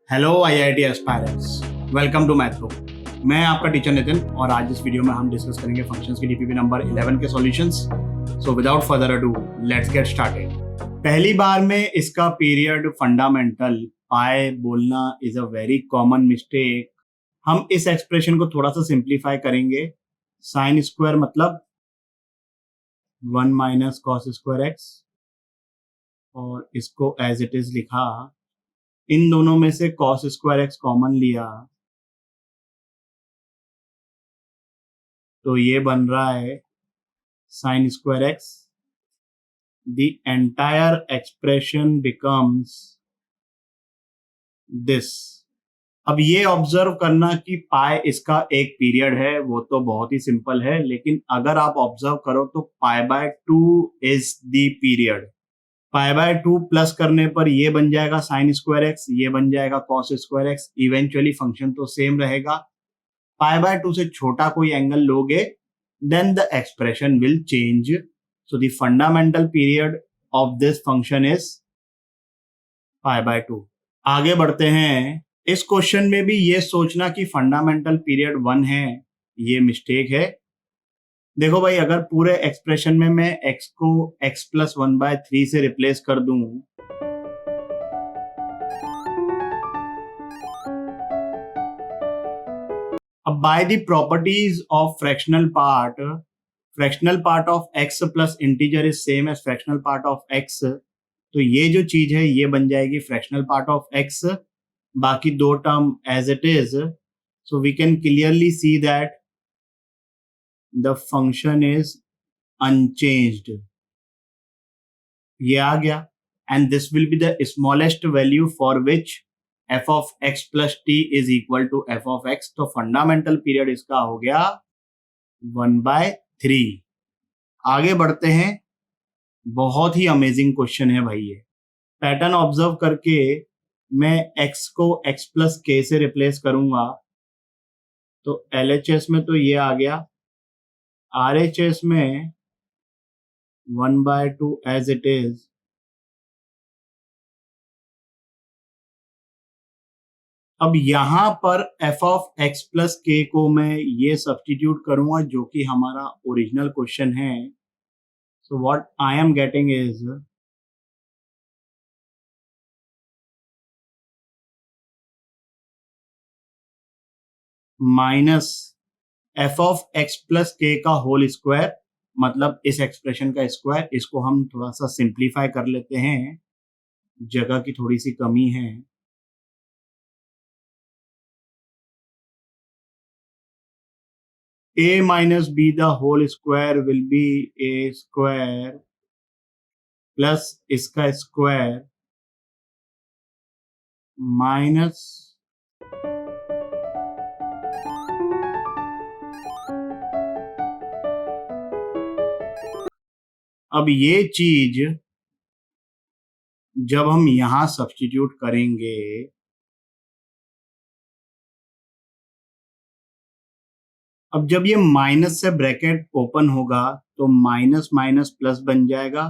Hello IIT aspirants, welcome to Mathro. मैं आपका teacher Nitin और आज इस वीडियो में हम डिस्कस करेंगे फंक्शंस की डीपीपी नंबर 11 के solutions. So without further ado let's get started. पहली बार में इसका पीरियड फंडामेंटल पाई बोलना is a very common mistake. हम इस एक्सप्रेशन को थोड़ा सा सिंप्लीफाई करेंगे। साइन स्क्वायर मतलब 1 माइनस कॉस स्क्वायर एक्स, और इसको एज इट इज लिखा। इन दोनों में से cos स्क्वायर एक्स कॉमन लिया तो ये बन रहा है sin square x. The entire expression becomes this. अब ये ऑब्जर्व करना कि पाई इसका एक पीरियड है, वो तो बहुत ही सिंपल है, लेकिन अगर आप ऑब्जर्व करो तो pi by 2 is the period. Pi by 2 plus करने पर ये बन जाएगा साइन स्क्वायर एक्स, ये बन जाएगा cos square x. Eventually function तो सेम रहेगा। पाई बाय 2 से छोटा कोई एंगल लोगे then the expression will change. So the fundamental period of this function is pi by 2. आगे बढ़ते हैं। इस क्वेश्चन में भी ये सोचना कि फंडामेंटल पीरियड 1 है, ये मिस्टेक है। देखो भाई, अगर पूरे एक्सप्रेशन में मैं x को x प्लस 1/3 से रिप्लेस कर दूं, अब by the properties of fractional part of x plus integer is same as fractional part of x। तो ये जो चीज है ये बन जाएगी फ्रैक्शनल पार्ट ऑफ x, बाकी दो term as it is. So we can clearly see that the function is unchanged. ये आ गया। And this will be the smallest value for which f of x plus t is equal to f of x। तो fundamental period इसका हो गया 1/3। आगे बढ़ते हैं। बहुत ही अमेजिंग क्वेश्चन है भाई। ये पैटर्न ऑब्जर्व करके मैं x को x प्लस k से रिप्लेस करूंगा तो LHS में तो ये आ गया, RHS में 1/2 एज इट इज। अब यहां पर f of x plus k को मैं ये सब्स्टिट्यूट करूंगा जो कि हमारा ओरिजिनल क्वेश्चन है। So what I am getting is minus f of x plus k का होल स्क्वायर, मतलब इस एक्सप्रेशन का स्क्वायर। इसको हम थोड़ा सा सिंप्लीफाई कर लेते हैं, जगह की थोड़ी सी कमी है। a minus b the whole square will be a square plus इसका स्क्वायर माइनस अब ये चीज जब हम यहां सब्स्टिट्यूट करेंगे अब जब ये माइनस से ब्रैकेट ओपन होगा तो माइनस माइनस प्लस बन जाएगा।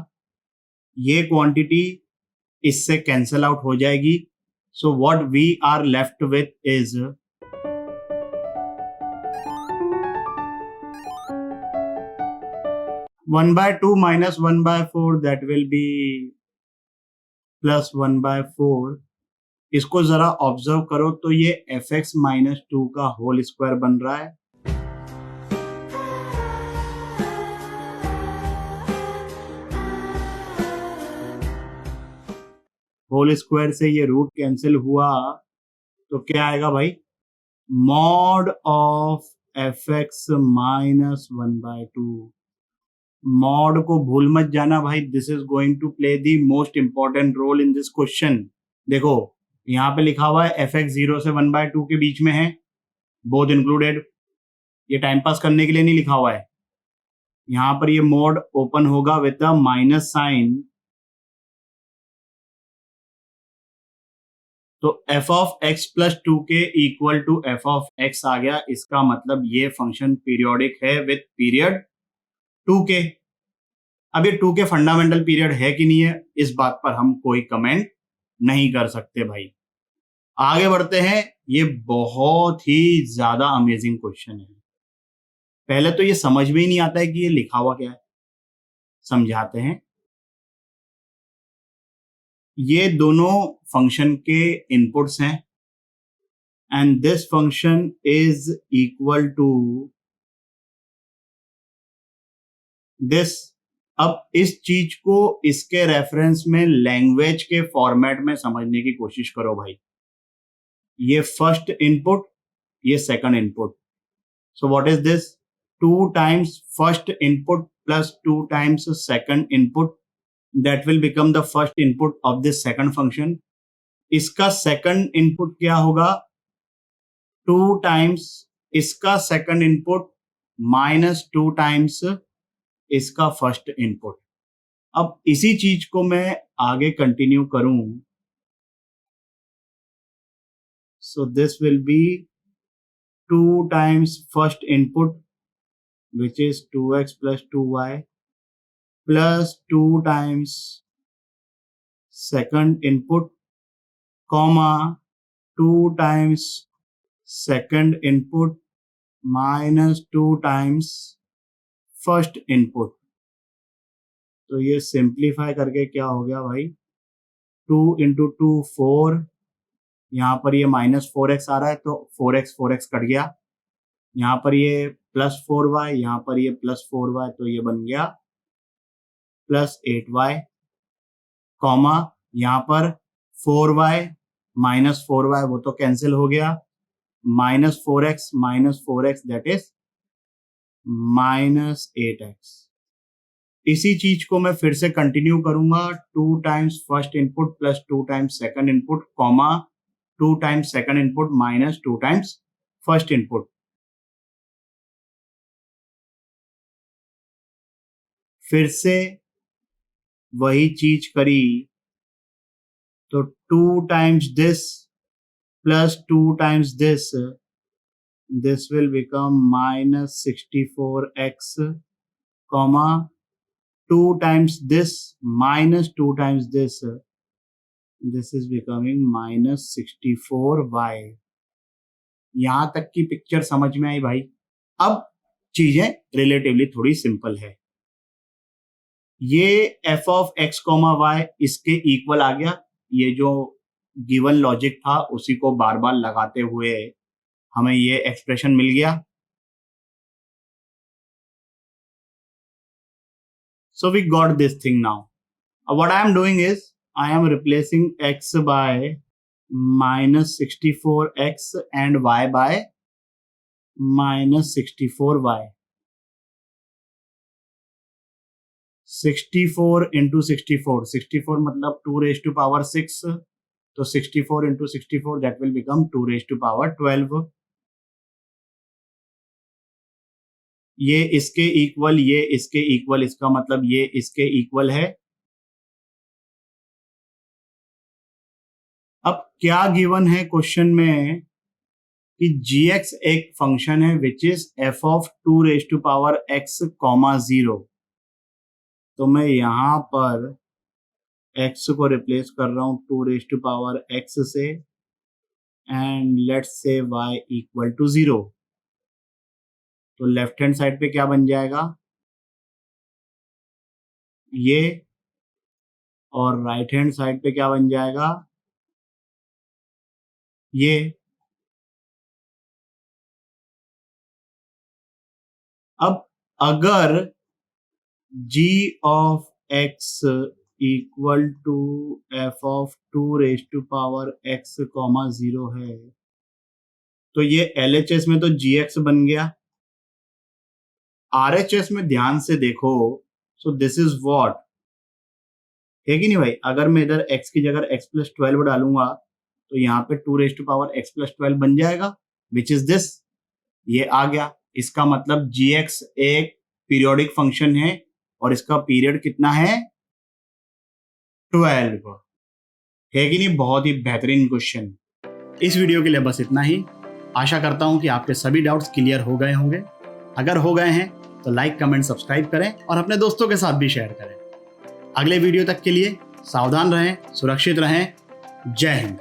ये क्वांटिटी इससे कैंसल आउट हो जाएगी। So what we are left with is 1/2 minus 1/4, that will be plus 1/4। इसको जरा ऑब्जर्व करो तो ये fx माइनस 2 का होल स्क्वायर बन रहा है। होल स्क्वायर से ये रूट कैंसिल हुआ तो क्या आएगा भाई, mod of fx minus 1/2। Mod को भूल मत जाना भाई, this is going to play the most important role in this question. देखो यहाँ पे लिखा हुआ है fx 0 से 1/2 के बीच में है, बोथ इंक्लूडेड। ये टाइम पास करने के लिए नहीं लिखा हुआ है। यहाँ पर ये मोड ओपन होगा विद द माइनस साइन, तो f ऑफ x प्लस 2 के equal to f of x आ गया। इसका मतलब ये फंक्शन पीरियोडिक है विद पीरियड 2 के। अब ये 2 के फंडामेंटल पीरियड है कि नहीं है, इस बात पर हम कोई कमेंट नहीं कर सकते भाई। आगे बढ़ते हैं। ये बहुत ही ज्यादा अमेजिंग क्वेश्चन है। पहले तो ये समझ में ही नहीं आता है कि ये लिखा हुआ क्या है, समझाते हैं। ये दोनों फंक्शन के इनपुट्स हैं and this function is equal to this. अब इस चीज को इसके रेफरेंस में लैंग्वेज के फॉर्मेट में समझने की कोशिश करो भाई। ये फर्स्ट इनपुट, ये second input. So what is this? 2 times first input plus 2 times second input, that will become the first input of this second function. इसका सेकंड इनपुट क्या होगा? 2 टाइम्स इसका सेकंड इनपुट माइनस 2 टाइम्स इसका first input. अब इसी चीज को मैं आगे कंटिन्यू करूं, so this will be 2 times first input which is 2x plus 2y plus 2 times second input comma 2 times second input minus 2 times first input। तो ये सिंप्लीफाई करके क्या हो गया भाई? 2 इंटू 2 4, यहाँ पर ये माइनस 4x आ रहा है तो 4x कट गया। यहाँ पर ये प्लस 4y, यहाँ पर ये प्लस 4y, तो ये बन गया प्लस 8y कॉमा यहाँ पर 4y माइनस 4y, वो तो कैंसिल हो गया, minus 4x that is minus 8x। इसी चीज को मैं फिर से कंटिन्यू करूंगा। 2 times first input plus 2 times second input comma 2 times second input minus 2 times first input. फिर से वही चीज करी तो 2 times this plus 2 times this will become minus 64x comma 2 times this minus 2 times this is becoming minus 64y। यहां तक की picture समझ में आई भाई? अब चीजें रिलेटिवली थोड़ी सिंपल है। ये f of x comma y इसके इक्वल आ गया। ये जो गिवन लॉजिक था उसी को बार बार लगाते हुए हमें ये एक्सप्रेशन मिल गया। So we got this thing now. What I am doing is I am replacing x by minus 64x and y by minus 64y। 64 into 64 मतलब 2 raised to power 6, तो 64 into 64 that will become 2 raised to power 12। ये इसके equal, ये इसके equal, इसका मतलब ये इसके इक्वल है। अब क्या गिवन है क्वेश्चन में कि gx एक फंक्शन है which is f of 2 raise to power x comma 0। तो मैं यहां पर x को रिप्लेस कर रहा हूं 2 रेज टू पावर x से and let's say y equal to 0। तो लेफ्ट हैंड साइड पे क्या बन जाएगा? ये, और राइट हैंड साइड पे क्या बन जाएगा? ये। अब अगर g of x equal to f of 2 raise to power x comma 0 है तो ये LHS में तो gx बन गया। RHS में ध्यान से देखो, सो दिस इज व्हाट है कि नहीं भाई? अगर मैं इधर x की जगह x प्लस 12 डालूंगा तो यहाँ पे 2 raise to power x plus 12 बन जाएगा विच इज दिस। ये आ गया। इसका मतलब gx एक पीरियोडिक फंक्शन है और इसका पीरियड कितना है? 12 है कि नहीं? बहुत ही बेहतरीन क्वेश्चन। इस वीडियो के लिए बस इतना ही। आशा करता हूं कि आपके सभी डाउट्स क्लियर हो गए होंगे। अगर हो गए हैं तो लाइक, कमेंट, सब्सक्राइब करें और अपने दोस्तों के साथ भी शेयर करें। अगले वीडियो तक के लिए सावधान रहें, सुरक्षित रहें। जय हिंद।